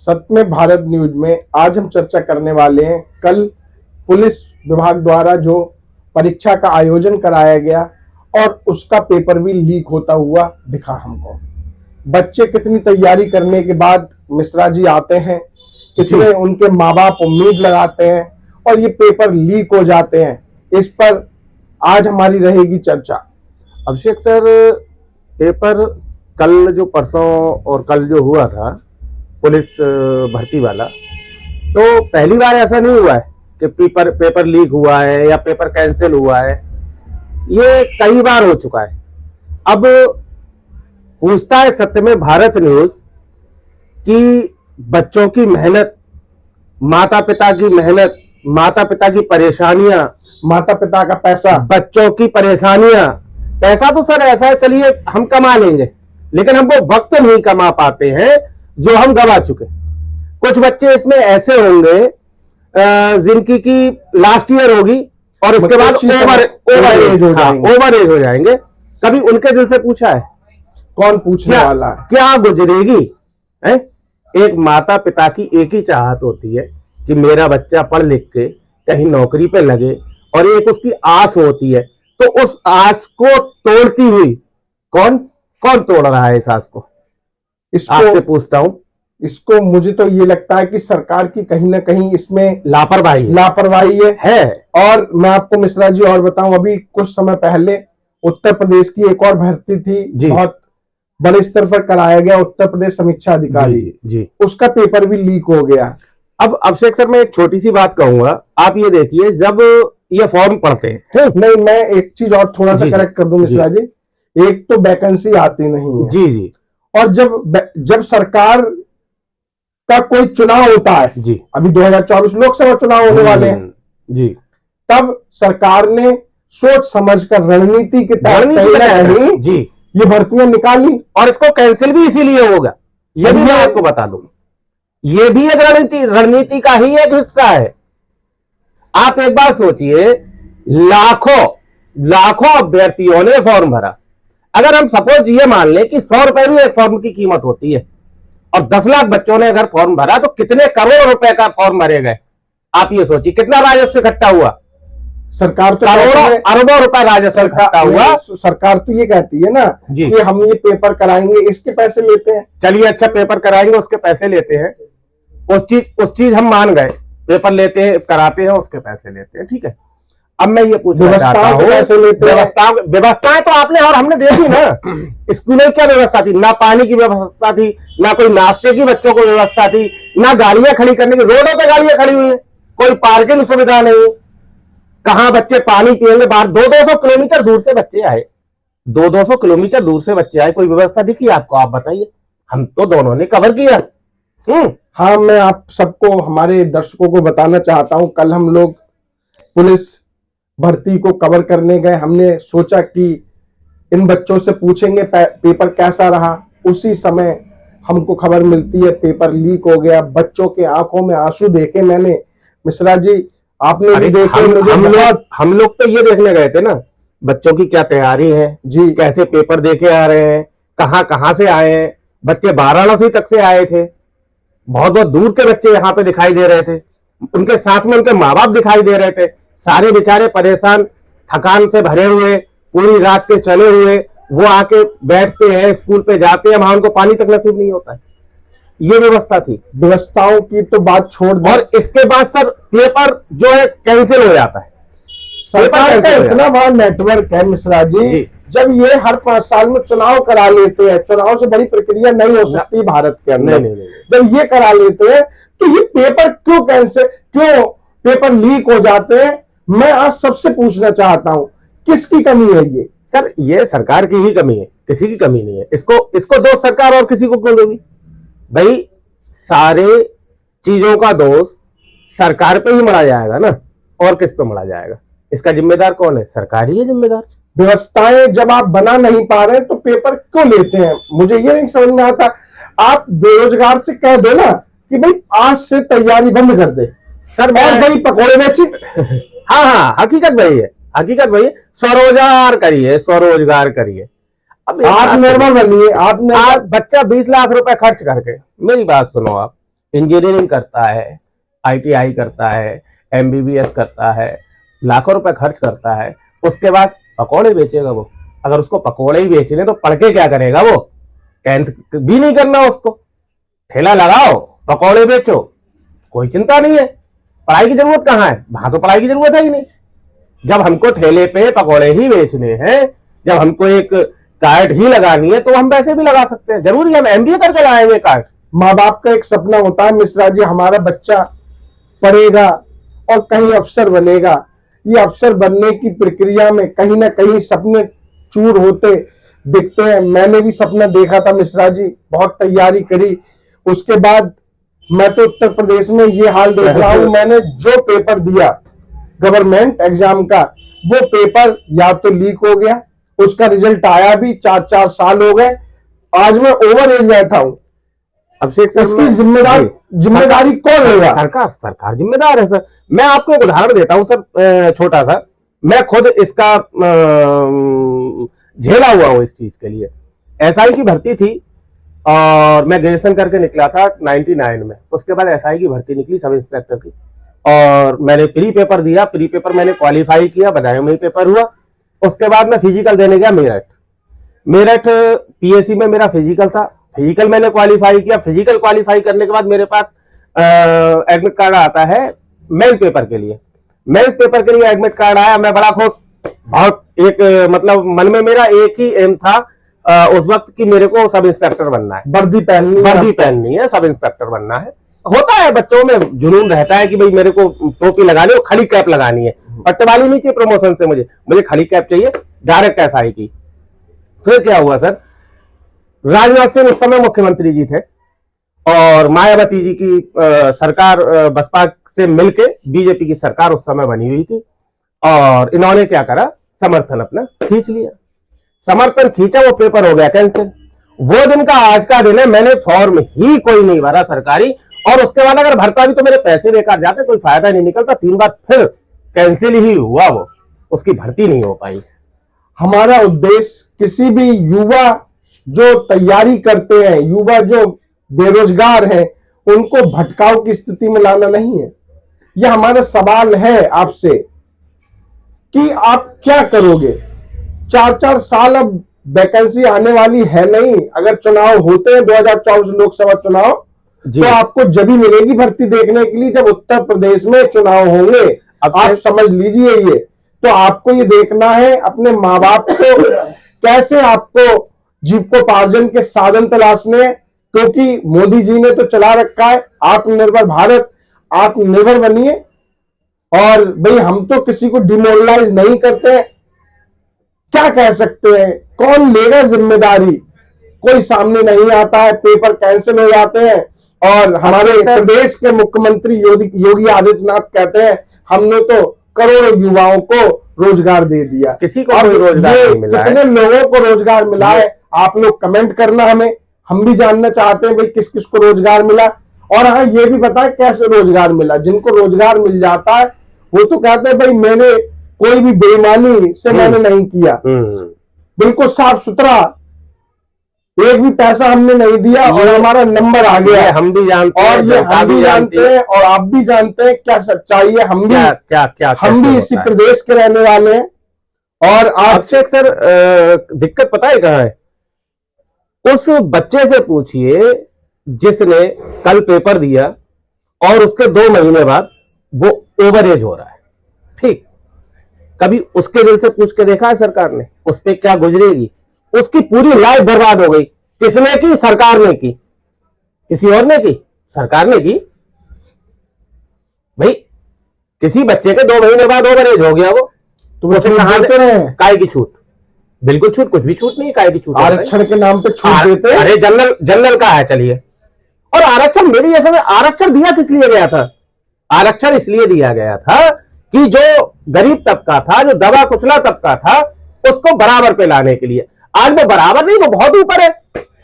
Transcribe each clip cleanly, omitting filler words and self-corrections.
सत्य में भारत न्यूज में आज हम चर्चा करने वाले हैं कल पुलिस विभाग द्वारा जो परीक्षा का आयोजन कराया गया और उसका पेपर भी लीक होता हुआ दिखा हमको। बच्चे कितनी तैयारी करने के बाद मिश्रा जी आते हैं, कितने उनके माँ बाप उम्मीद लगाते हैं और ये पेपर लीक हो जाते हैं। इस पर आज हमारी रहेगी चर्चा। अभिषेक सर, पेपर कल जो परसों और कल जो हुआ था पुलिस भर्ती वाला, तो पहली बार ऐसा नहीं हुआ है कि पेपर लीक हुआ है या पेपर कैंसिल हुआ है। ये कई बार हो चुका है। अब पूछता है सत्य में भारत न्यूज कि बच्चों की मेहनत, माता पिता की मेहनत, माता पिता की परेशानियां, माता पिता का पैसा, बच्चों की परेशानियां। पैसा तो सर ऐसा है, चलिए हम कमा लेंगे, लेकिन हम वो वक्त नहीं कमा पाते हैं जो हम गवा चुके। कुछ बच्चे इसमें ऐसे होंगे जिनकी की लास्ट ईयर होगी और उसके बाद ओवर एज हो जाएंगे। कभी उनके दिल से पूछा है? कौन पूछने वाला है? क्या गुजरेगी है? एक माता पिता की एक ही चाहत होती है कि मेरा बच्चा पढ़ लिख के कहीं नौकरी पे लगे, और एक उसकी आस होती है। तो उस आस को तोड़ती हुई कौन तोड़ रहा है इस आस को? आपसे पूछता हूं। इसको मुझे तो ये लगता है कि सरकार की कहीं ना कहीं इसमें लापरवाही है। और मैं आपको मिश्रा जी और बताऊं, अभी कुछ समय पहले उत्तर प्रदेश की एक और भर्ती थी, बहुत बड़े स्तर पर कराया गया, उत्तर प्रदेश समीक्षा अधिकारी जी। उसका पेपर भी लीक हो गया। अब अभिषेक सर, मैं एक छोटी सी बात कहूंगा। आप ये देखिए, जब ये फॉर्म पढ़ते हैं, नहीं, मैं एक चीज और थोड़ा सा करेक्ट कर दूं मिश्रा जी। एक तो वैकेंसी आती नहीं है जी। और जब सरकार का कोई चुनाव होता है जी, अभी 2024 लोकसभा चुनाव होने वाले हैं जी, तब सरकार ने सोच समझकर रणनीति के तहत जी ये भर्तियां निकाली, और इसको कैंसिल भी इसीलिए होगा। ये भी मैं आपको बता दूं, ये भी एक रणनीति का ही एक हिस्सा है। आप एक बात सोचिए, लाखों अभ्यर्थियों ने फॉर्म भरा। अगर हम सपोज ये मान लें कि 100 रुपए भी एक फॉर्म की कीमत होती है और 10 लाख बच्चों ने अगर फॉर्म भरा, तो कितने करोड़ रुपए का फॉर्म भरे गए? आप ये सोचिए कितना राजस्व इकट्ठा हुआ। सरकार तो करोड़ों अरबों रुपए राजस्व इकट्ठा हुआ। सरकार तो ये कहती है ना कि हम ये पेपर कराएंगे, इसके पैसे लेते हैं। चलिए अच्छा, पेपर कराएंगे उसके पैसे लेते हैं, उस चीज हम मान गए। पेपर लेते हैं, कराते हैं, उसके पैसे लेते हैं, ठीक है। अब मैं ये पूछना चाहता हूँ, व्यवस्थाएं तो आपने और हमने देखी ना। स्कूल में क्या व्यवस्था थी? ना पानी की व्यवस्था थी, ना कोई नाश्ते की बच्चों को व्यवस्था थी, ना गाड़ियां खड़ी करने की। रोडों पे गाड़ियां खड़ी हुई है, कोई पार्किंग सुविधा नहीं। कहां बच्चे पानी पिएंगे? बाहर 200 किलोमीटर दूर से बच्चे आए, 200 किलोमीटर दूर से बच्चे आए। कोई व्यवस्था दिखी आपको? आप बताइए। हम तो दोनों ने कवर किया। हाँ, मैं आप सबको, हमारे दर्शकों को बताना चाहता हूं, कल हम लोग पुलिस भर्ती को कवर करने गए। हमने सोचा कि इन बच्चों से पूछेंगे पेपर कैसा रहा। उसी समय हमको खबर मिलती है पेपर लीक हो गया। बच्चों के आंखों में आंसू देखे मैंने। मिश्रा जी, आपने भी देखे। हम लोग तो ये देखने गए थे ना, बच्चों की क्या तैयारी है जी, कैसे पेपर देके आ रहे हैं, कहां से आए हैं। बच्चे वाराणसी तक से आए थे, बहुत दूर के बच्चे यहाँ पे दिखाई दे रहे थे। उनके साथ में उनके माँ बाप दिखाई दे रहे थे। सारे बेचारे परेशान, थकान से भरे हुए, पूरी रात के चले हुए। वो आके बैठते हैं, स्कूल पे जाते हैं, वहां उनको पानी तक नसीब नहीं होता है। ये व्यवस्था थी। व्यवस्थाओं की तो बात छोड़ दो, और इसके बाद सर पेपर जो है कैंसिल हो जाता है। सरकार का इतना बड़ा नेटवर्क है मिश्रा जी। जब ये हर 5 साल में चुनाव करा लेते हैं, चुनाव से बड़ी प्रक्रिया नहीं हो सकती भारत के अंदर। जब ये करा लेते हैं तो ये पेपर क्यों पेपर लीक हो जाते हैं? मैं आज सबसे पूछना चाहता हूं, किसकी कमी है ये? सर, ये सरकार की ही कमी है, किसी की कमी नहीं है। इसको दोष सरकार और किसी को क्यों दोगी भाई? सारे चीजों का दोष सरकार पे ही मढ़ा जाएगा ना, और किस पे मढ़ा जाएगा? इसका जिम्मेदार कौन है? सरकार ही है जिम्मेदार। व्यवस्थाएं जब आप बना नहीं पा रहे तो पेपर क्यों लेते हैं? मुझे ये नहीं समझ में आता। आप बेरोजगार से कह दो ना कि भाई आज से तैयारी बंद कर दे सर, और भाई पकौड़े बेचे। हाँ, हकीकत वही है। स्वरोजगार करिए। आत्मनिर्भर बनिए। आप बच्चा 20 लाख रुपए खर्च करके, मेरी बात सुनो आप, इंजीनियरिंग करता है, ITI करता है, MBBS करता है, लाखों रुपए खर्च करता है, उसके बाद पकौड़े बेचेगा वो? अगर उसको पकौड़े ही बेचने तो पढ़ के क्या करेगा वो? 10th भी नहीं करना उसको। ठेला लगाओ, पकौड़े बेचो, कोई चिंता नहीं है। पढ़ाई की जरूरत कहाँ है? वहां तो पढ़ाई की जरूरत है ही नहीं। जब हमको ठेले पे पकौड़े ही बेचने हैं, जब हमको एक कार्ड ही लगानी है, तो हम वैसे भी लगा सकते हैं। जरूरी है हम MBA करके लगाएंगे कार्ड? माँ बाप का एक सपना होता है मिश्रा जी, हमारा बच्चा पढ़ेगा और कहीं अफसर बनेगा। ये अफसर बनने की प्रक्रिया में कहीं ना कहीं सपने चूर होते दिखते हैं। मैंने भी सपना देखा था मिश्रा जी, बहुत तैयारी करी, उसके बाद मैं तो उत्तर प्रदेश में ये हाल देख रहा हूं। मैंने जो पेपर दिया गवर्नमेंट एग्जाम का, वो पेपर या तो लीक हो गया, उसका रिजल्ट आया भी 4-4 साल हो गए, आज मैं ओवर एज बैठा हूं। अब से इसकी जिम्मेदारी कौन लेगा? सरकार जिम्मेदार है सर। मैं आपको एक उदाहरण देता हूं सर, छोटा सा। मैं खुद इसका झेला हुआ हूं इस चीज के लिए। SI की भर्ती थी और मैं ग्रेजुएशन करके निकला था 99 में। उसके बाद SI की भर्ती निकली सब इंस्पेक्टर की, और मैंने प्री पेपर दिया। प्री पेपर मैंने क्वालिफाई किया, बदायूं में ही पेपर हुआ। उसके बाद मैं फिजिकल देने गया मेरठ PSC में मेरा फिजिकल था। फिजिकल मैंने क्वालिफाई किया। फिजिकल क्वालिफाई करने के बाद मेरे पास एडमिट कार्ड आता है मेन पेपर के लिए। मेंस पेपर के लिए एडमिट कार्ड आया, मैं बड़ा खुश, बहुत एक मतलब मन में मेरा एक ही एम था उस वक्त कि मेरे को सब इंस्पेक्टर बनना है। वर्दी पहननी है, सब इंस्पेक्टर बनना है। होता है बच्चों में जुनून रहता है कि भाई मेरे को टोपी लगानी है, खड़ी कैप लगानी है, पट्टे वाली नहीं चाहिए प्रमोशन से, मुझे खड़ी कैप चाहिए, डायरेक्ट SI की। फिर क्या हुआ सर, राजनाथ सिंह उस समय मुख्यमंत्री जी थे और मायावती जी की सरकार बसपा से मिलके बीजेपी की सरकार उस समय बनी हुई थी, और इन्होंने क्या करा, समर्थन अपना खींच लिया। समर्थन खींचा, वो पेपर हो गया कैंसिल। वो दिन का आज का दिन है, मैंने फॉर्म ही कोई नहीं भरा सरकारी, और उसके बाद अगर भरता भी तो मेरे पैसे बेकार जाते, कोई फायदा नहीं निकलता। 3 बार फिर कैंसिल ही हुआ, वो उसकी भर्ती नहीं हो पाई। हमारा उद्देश्य किसी भी युवा जो तैयारी करते हैं, युवा जो बेरोजगार हैं, उनको भटकाव की स्थिति में लाना नहीं है। यह हमारा सवाल है आपसे कि आप क्या करोगे। 4-4 साल अब वैकेंसी आने वाली है नहीं। अगर चुनाव होते हैं 2024 लोकसभा चुनाव, तो आपको जब ही मिलेगी भर्ती देखने के लिए जब उत्तर प्रदेश में चुनाव होंगे। अब आप समझ लीजिए ये तो आपको ये देखना है अपने माँ बाप को कैसे आपको जीविकोपार्जन के साधन तलाशने हैं, क्योंकि मोदी जी ने तो चला रखा है आत्मनिर्भर भारत। आत्मनिर्भर बनिए, और भाई हम तो किसी को डिमोरलाइज नहीं करते। क्या कह सकते हैं, कौन लेगा जिम्मेदारी? कोई सामने नहीं आता है, पेपर कैंसिल हो जाते हैं, और हमारे प्रदेश के मुख्यमंत्री योगी आदित्यनाथ कहते हैं हमने तो करोड़ों युवाओं को रोजगार दे दिया। किसी को कोई रोजगार नहीं मिला है। कितने लोगों को रोजगार मिला है? आप लोग कमेंट करना, हम भी जानना चाहते हैं भाई किस किस को रोजगार मिला। और हाँ, ये भी बताएं कैसे रोजगार मिला। जिनको रोजगार मिल जाता है वो तो कहते हैं भाई मैंने कोई भी बेईमानी से मैंने नहीं किया, बिल्कुल साफ सुथरा, एक भी पैसा हमने नहीं दिया और हमारा नंबर आ गया। हम भी जानते हैं, और ये हम भी जानते हैं और आप भी जानते हैं क्या सच्चाई है। हम भी इसी प्रदेश के रहने वाले हैं। और आपसे सर दिक्कत पता है कहाँ है? उस बच्चे से पूछिए जिसने कल पेपर दिया और उसके 2 महीने बाद वो ओवर एज हो रहा है। ठीक, कभी उसके दिल से पूछ के देखा है सरकार ने उस पर क्या गुजरेगी? उसकी पूरी लाइफ बर्बाद हो गई। किसने की? सरकार ने की। किसी और ने की? सरकार ने की। भाई किसी बच्चे के 2 महीने बाद ओवर एज हो गया वो, तो वो कहां देते रहे? काय की छूट? बिल्कुल छूट, कुछ भी छूट नहीं। काय की छूट? आरक्षण के नाम पे छूट देते हैं। अरे जनरल का है, चलिए। और आरक्षण मेरी ऐसे में आरक्षण दिया किस लिए गया था? आरक्षण इसलिए दिया गया था कि जो गरीब तबका था, जो दबा कुचला तबका था, उसको बराबर पे लाने के लिए। आज वो बराबर नहीं, वो बहुत ऊपर है।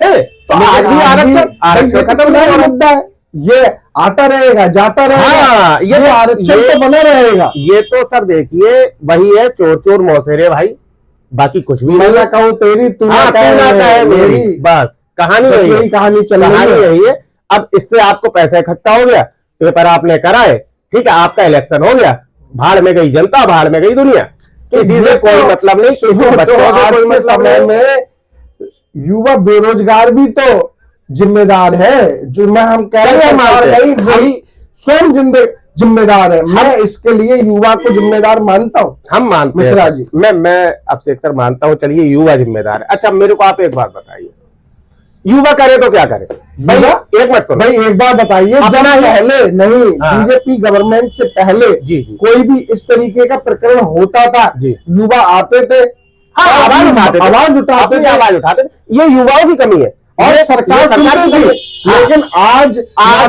तो आज भी आरक्षण खत्म नहीं हो मुद्दा है। ये आता रहेगा, जाता रहेगा। हाँ, ये आरक्षण तो बना रहेगा। ये तो सर देखिए वही है, चोर चोर मौसेरे भाई, बाकी कुछ भी मैं ना कहूं तेरी, तू ना कहे मेरी। बस कहानी यही है। अब इससे आपको पैसा इकट्ठा हो गया, पेपर आपने कराए, ठीक है, आपका इलेक्शन हो गया, भाड़ में गई जनता, भाड़ में गई दुनिया, किसी से कोई मतलब नहीं। तो आज के समय में युवा बेरोजगार भी तो जिम्मेदार है, जो मैं हम कह रहे हैं वही स्वयं जिम्मेदार है। मैं इसके लिए युवा को जिम्मेदार मानता हूं। हम मानते हैं मिश्रा जी, मैं आपसे अक्सर मानता हूं, चलिए युवा जिम्मेदार है। अच्छा मेरे को आप एक बात बताइए, युवा करे तो क्या करे भाई? एक मिनट तो भाई एक बात बताइए, जब पहले नहीं बीजेपी गवर्नमेंट से पहले जी कोई भी इस तरीके का प्रकरण होता था, युवा आते थे, आवाज उठाते थे, ये युवाओं की कमी है और सरकार की कमी है। लेकिन आज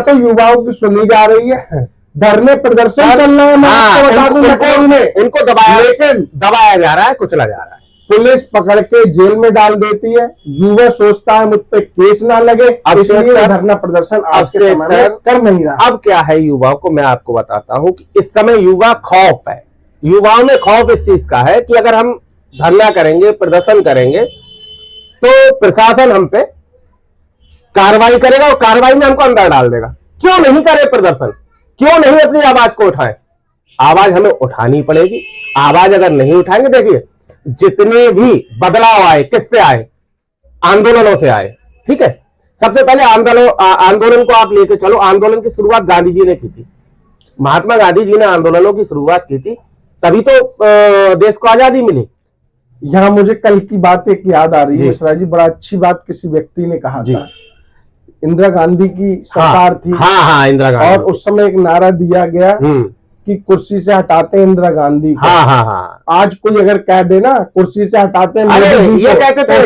तो युवाओं की सुनी जा रही है, धरने प्रदर्शन चल रहे हैं, मैं आपको बता दूं, उनको दबाया जा रहा है, कुचला जा रहा है, पुलिस पकड़ के जेल में डाल देती है, युवा सोचता है मुझ पे केस ना लगे, इसलिए धरना प्रदर्शन आज के समय में कर नहीं रहा। अब क्या है युवाओं को, मैं आपको बताता हूं कि इस समय युवा खौफ है, युवाओं में खौफ इस चीज का है कि अगर हम धरना करेंगे, प्रदर्शन करेंगे तो प्रशासन हम पे कार्रवाई करेगा और कार्रवाई में हमको अंदर डाल देगा। क्यों नहीं करे प्रदर्शन, क्यों नहीं अपनी आवाज को उठाएं? आवाज हमें उठानी पड़ेगी। आवाज अगर नहीं उठाएंगे, देखिए जितने भी बदलाव आए किससे आए, आंदोलनों से आए, ठीक है। सबसे पहले आंदोलन को आप लेके चलो, आंदोलन की शुरुआत गांधी जी ने की थी, महात्मा गांधी जी ने आंदोलनों की शुरुआत की थी, तभी तो देश को आजादी मिली। यहाँ मुझे कल की बात एक याद आ रही है मिश्रा जी, बड़ा अच्छी बात किसी व्यक्ति ने कहा था। इंदिरा गांधी की सरकार थी, हाँ इंदिरा गांधी, और उस समय एक नारा दिया गया कि कुर्सी से हटाते हैं इंदिरा गांधी को। आज कोई अगर कह दे ना कुर्सी से हटाते हैं, ये कहते थे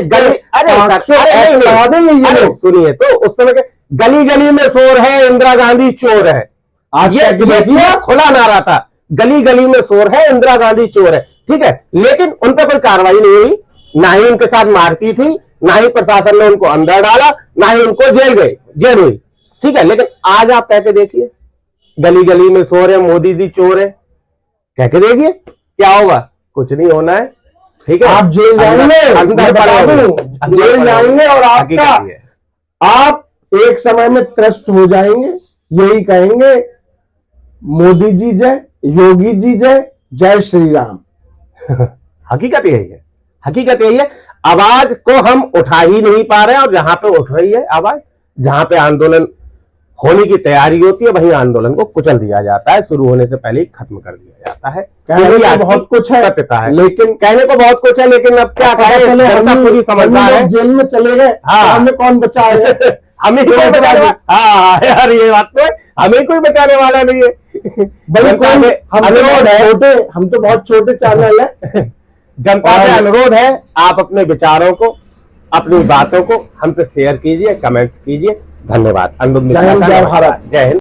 सुनिए, तो उस समय गली गली में शोर है, इंदिरा गांधी चोर है। आज ये खुला नारा था, गली गली में शोर है, इंदिरा गांधी चोर है, ठीक है। लेकिन उन पर कोई कार्रवाई नहीं हुई, ना ही उनके साथ मारपीट हुई, ना ही प्रशासन ने उनको अंदर डाला, ना ही उनको जेल हुई, ठीक है। लेकिन आज आप कहते देखिए, गली गली में शोर है, मोदी जी चोर है, कह के देखिए क्या होगा, कुछ नहीं होना है, ठीक है। आप जेल जाएंगे, जेल जाएंगे और आप एक समय में त्रस्त हो जाएंगे, यही कहेंगे मोदी जी जय, योगी जी जय, जय श्री राम। हकीकत यही है, हकीकत यही है। आवाज को हम उठा ही नहीं पा रहे हैं, और जहां पे उठ रही है आवाज, जहां पे आंदोलन होने की तैयारी होती है, वहीं आंदोलन को कुचल दिया जाता है, शुरू होने से पहले ही खत्म कर दिया जाता है। कहने को बहुत कुछ है, लेकिन कहने को बहुत कुछ है, लेकिन अब क्या करें, जनता पूरी समझदार है। जेल में चले गए, हमें कौन बचाएगा? हमें कोई बचाने वाला, हाँ यार ये बात तो है, हमें कोई बचाने वाला नहीं है। अनुरोध है, हम तो बहुत छोटे चैनल है, जनता से अनुरोध है, आप अपने विचारों को, अपनी बातों को हमसे शेयर कीजिए, कमेंट्स कीजिए। धन्यवाद। जय हिंद, जय भारत, जय हिंद।